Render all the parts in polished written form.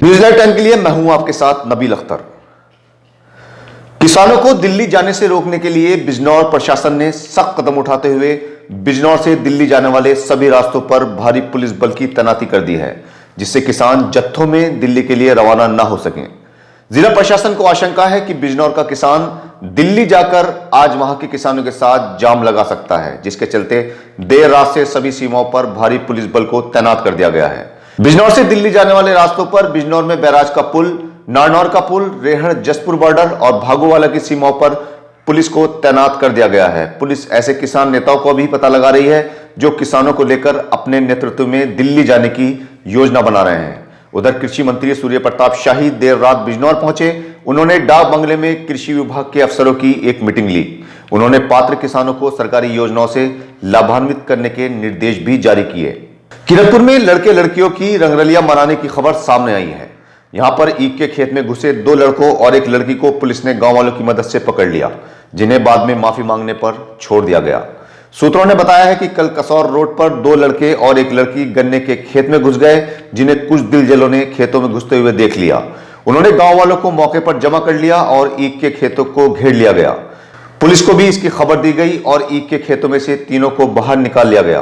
News 10 के लिए मैं हूं आपके साथ नबील अख्तर। किसानों को दिल्ली जाने से रोकने के लिए बिजनौर प्रशासन ने सख्त कदम उठाते हुए बिजनौर से दिल्ली जाने वाले सभी रास्तों पर भारी पुलिस बल की तैनाती कर दी है, जिससे किसान जत्थों में दिल्ली के लिए रवाना न हो सकें। जिला प्रशासन को आशंका है कि बिजनौर का किसान दिल्ली जाकर आज वहां के किसानों के साथ जाम लगा सकता है, जिसके चलते देर रात से सभी सीमाओं पर भारी पुलिस बल को तैनात कर दिया गया है। बिजनौर से दिल्ली जाने वाले रास्तों पर बिजनौर में बैराज का पुल, नारनौर का पुल, रेहड़ जसपुर बॉर्डर और भागोवाला की सीमाओं पर पुलिस को तैनात कर दिया गया है। पुलिस ऐसे किसान नेताओं को भी पता लगा रही है जो किसानों को लेकर अपने नेतृत्व में दिल्ली जाने की योजना बना रहे हैं। उधर कृषि मंत्री सूर्य प्रताप शाही देर रात बिजनौर पहुंचे। उन्होंने डाक बंगले में कृषि विभाग के अफसरों की एक मीटिंग ली। उन्होंने पात्र किसानों को सरकारी योजनाओं से लाभान्वित करने के निर्देश भी जारी किए। किरतपुर में लड़के लड़कियों की रंगरलियां मनाने की खबर सामने आई है। यहां पर ईख के खेत में घुसे 2 लड़कों और एक लड़की को पुलिस ने गांव वालों की मदद से पकड़ लिया, जिन्हें बाद में माफी मांगने पर छोड़ दिया गया। सूत्रों ने बताया है कि कल कसौर रोड पर 2 लड़के और एक लड़की गन्ने के खेत में घुस गए, जिन्हें कुछ दिलजलों ने खेतों में घुसते हुए देख लिया। उन्होंने गांव वालों को मौके पर जमा कर लिया और ईख के खेतों को घेर लिया गया। पुलिस को भी इसकी खबर दी गई और ईख के खेतों में से तीनों को बाहर निकाल लिया गया।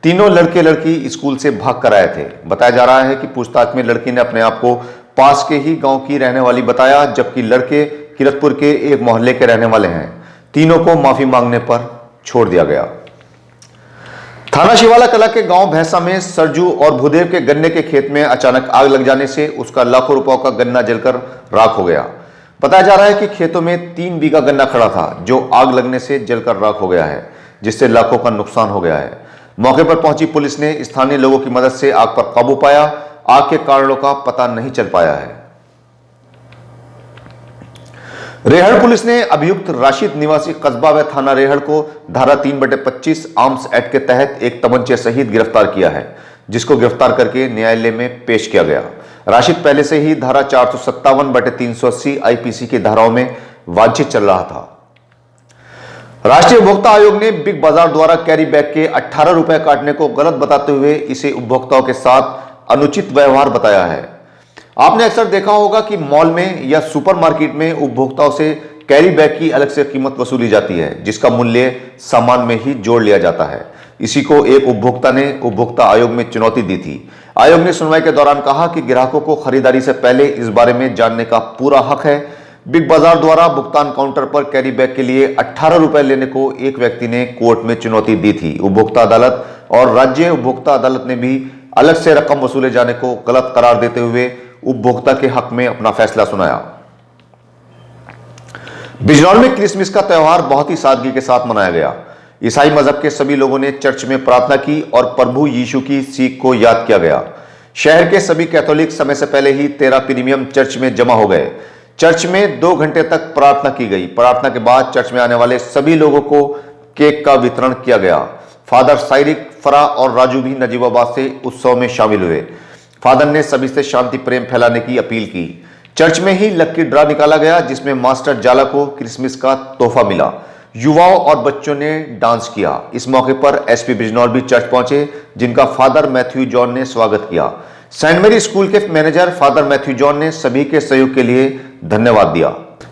तीनों लड़के लड़की स्कूल से भाग कर आए थे। बताया जा रहा है कि पूछताछ में लड़की ने अपने आप को पास के ही गांव की रहने वाली बताया, जबकि लड़के किरतपुर के एक मोहल्ले के रहने वाले हैं। तीनों को माफी मांगने पर छोड़ दिया गया। थाना शिवाला कला के गांव भैंसा में सरजू और भूदेव के गन्ने के खेत में अचानक आग लग जाने से उसका लाखों रुपयों का गन्ना जलकर राख हो गया। बताया जा रहा है कि खेतों में 3 बीघा गन्ना खड़ा था, जो आग लगने से जलकर राख हो गया है, जिससे लाखों का नुकसान हो गया है। मौके पर पहुंची पुलिस ने स्थानीय लोगों की मदद से आग पर काबू पाया। आग के कारणों का पता नहीं चल पाया है। रेहड़ पुलिस ने अभियुक्त राशिद निवासी कस्बा व थाना रेहड़ को धारा 3/25 आर्म्स एक्ट के तहत एक तमंचे सहित गिरफ्तार किया है, जिसको गिरफ्तार करके न्यायालय में पेश किया गया। राशिद पहले से ही धारा 457/380 आईपीसी की धाराओं में वांछित चल रहा था। राष्ट्रीय उपभोक्ता आयोग ने बिग बाजार द्वारा कैरी बैग के 18 रुपए काटने को गलत बताते हुए इसे उपभोक्ताओं के साथ अनुचित व्यवहार बताया है। आपने अक्सर देखा होगा कि मॉल में या सुपरमार्केट में उपभोक्ताओं से कैरी बैग की अलग से कीमत वसूली जाती है, जिसका मूल्य सामान में ही जोड़ लिया जाता है। इसी को एक उपभोक्ता ने उपभोक्ता आयोग में चुनौती दी थी। आयोग ने सुनवाई के दौरान कहा कि ग्राहकों को खरीदारी से पहले इस बारे में जानने का पूरा हक है। बिग बाजार द्वारा भुगतान काउंटर पर कैरी बैग के लिए 18 रुपए लेने को एक व्यक्ति ने कोर्ट में चुनौती दी थी। उपभोक्ता अदालत और राज्य उपभोक्ता अदालत ने भी अलग से रकम वसूले जाने को गलत करार देते हुए उपभोक्ता के हक में अपना फैसला सुनाया। बिजनौर में क्रिसमस का त्यौहार बहुत ही सादगी के साथ मनाया गया। ईसाई मजहब के सभी लोगों ने चर्च में प्रार्थना की और प्रभु यीशु की सीख को याद किया गया। शहर के सभी कैथोलिक समय से पहले ही 13 प्रीमियम चर्च में जमा हो गए। चर्च में 2 घंटे तक प्रार्थना की गई। प्रार्थना के बाद चर्च में आने वाले सभी लोगों को केक का वितरण किया गया। फादर साइरिक, फरा और राजू भी नजीबाबाद से उत्सव में शामिल हुए। फादर ने सभी से शांति प्रेम फैलाने की अपील की। चर्च में ही लक्की ड्रा निकाला गया, जिसमें मास्टर जाला को क्रिसमस का तोहफा मिला। युवाओं और बच्चों ने डांस किया। इस मौके पर एसपी बिजनौर भी चर्च पहुंचे, जिनका फादर मैथ्यू जॉन ने स्वागत किया। सेंट मेरी स्कूल के मैनेजर फादर मैथ्यू जॉन ने सभी के सहयोग के लिए धन्यवाद दिया।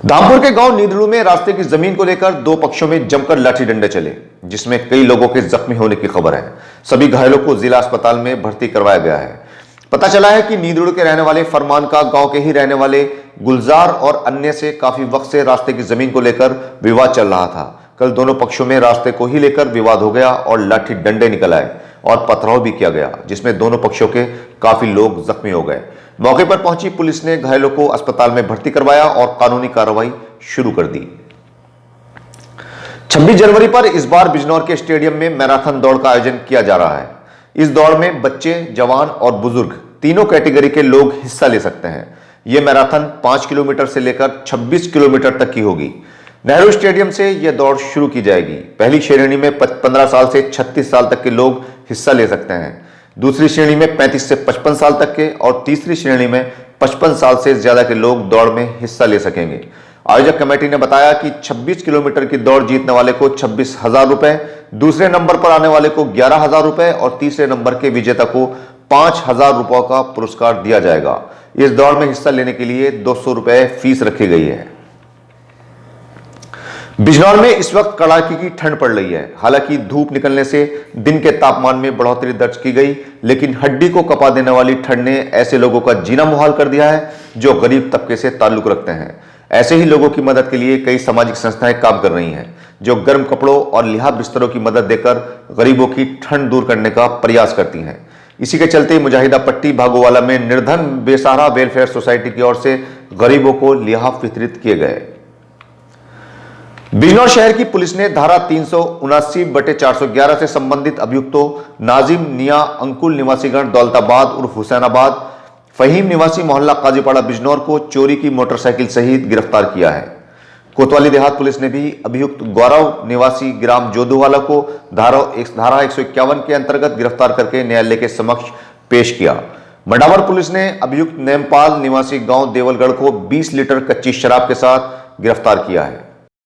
धामपुर के गांव नीदड़ू में रास्ते की जमीन को लेकर 2 पक्षों में जमकर लाठी डंडे चले, जिसमें कई लोगों के जख्मी होने की खबर है। सभी घायलों को जिला अस्पताल में भर्ती करवाया गया है। पता चला है कि नीदड़ू के रहने वाले फरमान का गांव के ही रहने वाले गुलजार और अन्य से काफी वक्त से रास्ते की जमीन को लेकर विवाद चल रहा था। कल दोनों पक्षों में रास्ते को ही लेकर विवाद हो गया और लाठी डंडे निकल आए और पथराव भी किया गया, जिसमें दोनों पक्षों के काफी लोग जख्मी हो गए। मौके पर पहुंची पुलिस ने घायलों को अस्पताल में भर्ती करवाया और कानूनी कार्रवाई शुरू कर दी। 26 जनवरी पर इस बार बिजनौर के स्टेडियम में मैराथन दौड़ का आयोजन किया जा रहा है। इस दौड़ में बच्चे, जवान और बुजुर्ग तीनों कैटेगरी के लोग हिस्सा ले सकते हैं। यह मैराथन 5 किलोमीटर से लेकर 26 किलोमीटर तक की होगी। नेहरू स्टेडियम से यह दौड़ शुरू की जाएगी। पहली श्रेणी में 15 साल से 36 साल तक के लोग हिस्सा ले सकते हैं। दूसरी श्रेणी में 35 से 55 साल तक के और तीसरी श्रेणी में 55 साल से ज्यादा के लोग दौड़ में हिस्सा ले सकेंगे। आयोजक कमेटी ने बताया कि 26 किलोमीटर की दौड़ जीतने वाले को 26,000 रुपए, दूसरे नंबर पर आने वाले को 11,000 रुपए और तीसरे नंबर के विजेता को 5,000 रुपयों का पुरस्कार दिया जाएगा। इस दौड़ में हिस्सा लेने के लिए 200 रुपए फीस रखी गई है। बिजनौर में इस वक्त कड़ाके की ठंड पड़ रही है। हालांकि धूप निकलने से दिन के तापमान में बढ़ोतरी दर्ज की गई, लेकिन हड्डी को कपा देने वाली ठंड ने ऐसे लोगों का जीना मुहाल कर दिया है जो गरीब तबके से ताल्लुक रखते हैं। ऐसे ही लोगों की मदद के लिए कई सामाजिक संस्थाएं काम कर रही हैं, जो गर्म कपड़ों और लिहाफ बिस्तरों की मदद देकर गरीबों की ठंड दूर करने का प्रयास करती हैं। इसी के चलते मुजाहिदा पट्टी भागोवाला में निर्धन बेसहारा वेलफेयर सोसाइटी की ओर से गरीबों को लिहाफ वितरित किए गए। बिजनौर शहर की पुलिस ने धारा 379/411 से संबंधित अभियुक्तों नाजिम, निया, अंकुल निवासीगण दौलताबाद उर्फ हुसैनाबाद, फहीम निवासी मोहल्ला काजीपाड़ा बिजनौर को चोरी की मोटरसाइकिल सहित गिरफ्तार किया है। कोतवाली देहात पुलिस ने भी अभियुक्त गौरव निवासी ग्राम जोधुवाला को धारा 151 के अंतर्गत गिरफ्तार करके न्यायालय के समक्ष पेश किया। मंडावर पुलिस ने अभियुक्त नेमपाल निवासी गांव देवलगढ़ को 20 लीटर कच्ची शराब के साथ गिरफ्तार किया है।